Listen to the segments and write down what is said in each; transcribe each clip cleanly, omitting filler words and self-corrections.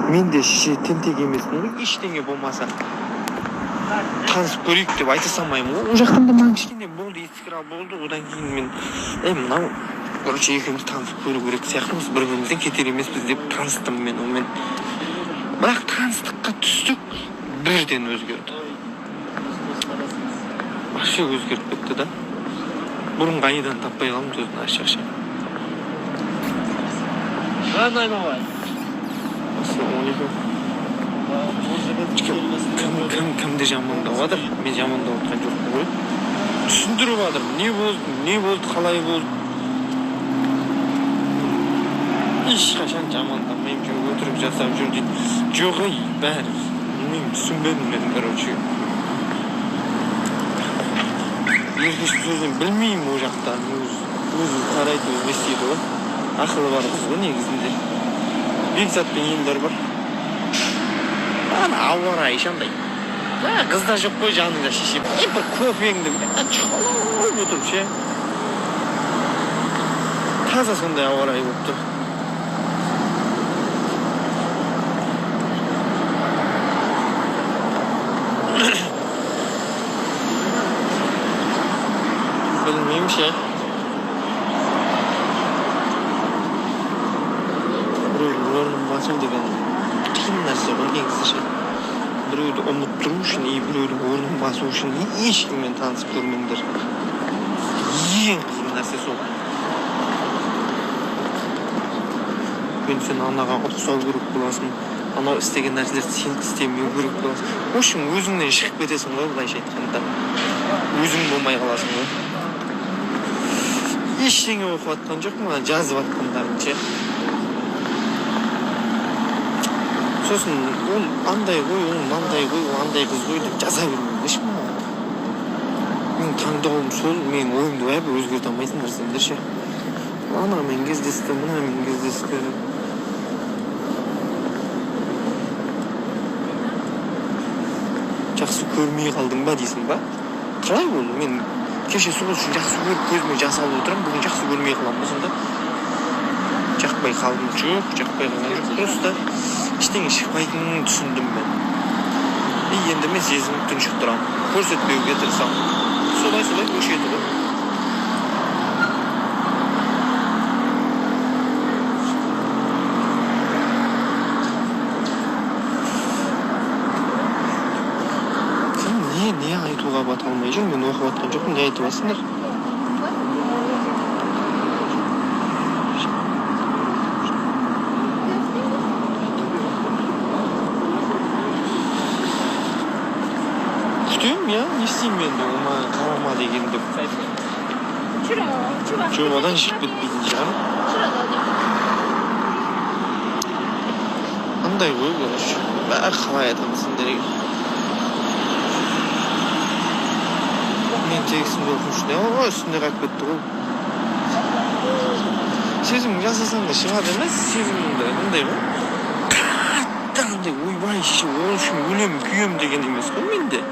Мен де тентек емеспін ғой, ештеңе болмаса танысып көрейік деп айта салмаймын ғой. Ол жақтан да маған кішкене болды, ескіра болды. Одан кейін мен мынау короче екеуміз танысып көру керек сияқтымыз, бір-бірімізден кетер емеспіз деп таныстым мен онымен. Бірақ таныстыққа түстік, бірден өзгерді. Вообще өзгеріп кетті да. Бұрынғы айдан таппай қалдым сөзін ашық-ашық. Кімді жамандап жатыр? Мен жамандап отқан жоқпын ғой. Түсіндіріп жатырмын. Не болды, қалай болды? Ешқашан жамандамаймын, жоқ өтірік жасап жүр дейді. Жоқ ей, бәрі. Мен түсінбедім мен, короче. Ешқашан сөзден білмеймін ол жақтан. Өзі қарайды, өзі істейді ғой. Ақылы бар қыз ғой негізінде. Бекзат пен Елдар бар. Ауа райы шандай. Қызда жоқ қой жаныңда шешем. Бір кофеңді чолып отырып ше. Таза сондай ауа райы болып тұр. Білмеймін ше. Біреудің орнын басу деген қиын нәрсе ғой негізі ше. Біреуді ұмыттыру үшін, біреудің орнын басу үшін ешкіммен танысып көрмеңдер. Ең қызық нәрсе сол. Мен сен анаға ұқсау керек боласың, анау істеген нәрселерді сен істемеу керек боласың. В общем, өзіңнен шығып кетесің ғой, былайша айтқанда. Өзің болмай қаласың ғой. Ештеңе оқып жатқан жоқпын, жазып жатқандарым ше. Сосын ол андай ғой, ол мынандай ғой, ол андай қыз ғой деп жаза бермеймін ешкім. Менің таңдауым сол, менің ойымды бәрібір өзгерте алмайсыңдар сендер ше. Анамен кездесті, мынамен кездесті. Жақсы көрмей қалдың ба дейсің ба? Қалай болды? Мен кеше сол үшін жақсы көріп көзіме жас алып отырамын, бүгін жақсы көрмей қаламын ба сонда? Жақпай қалдым жоқ, жақпай қалған жоқ. Просто ештеңе шықпайтынын түсіндім мен. Енді мен сезімді тұншықтырамын, көрсетпеуге тырысамын. Солай өшеді ғой. Не айтуға бата алмай жүр, мен оқып жатқан жоқпын, не айтып жатсыңдар? Күтем, я? Не істеймін енді, оған қалама деген деп. Жоқ, одан шығып кетпейтін шығар. Андай ғой, короче. Бәрі қалай айтамын сендерге. Мен тегісім болсын үшін, үстінде қайып кетті ғой. Сезімің жасасаң да шығады емес, сезіміңді андай ғой. Қатты андай ойбай шеше, ол үшін өлем, күйем деген емес қой менде.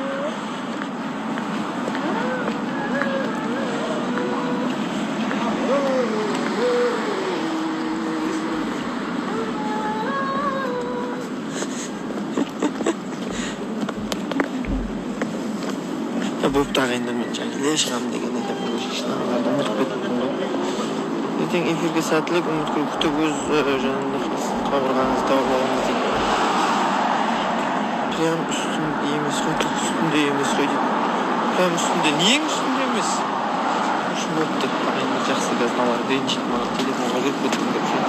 Болып тағайындар мен жаңыле шығамын деген адам шешінағаларды ұмытып кеттім ғой. Ертең эфирге сәттілік, үміткүл күтіп өз жанында қабырғаңызды тауып алыңыз дейді. Прям үстінде емес қой, түк үстінде емес қой дейді. Прям үстінде, нең үстінде емес? Үшін өтті, ағайындар жақсы газналар ренжейді маған телефонға кіріп кеттім деп ше.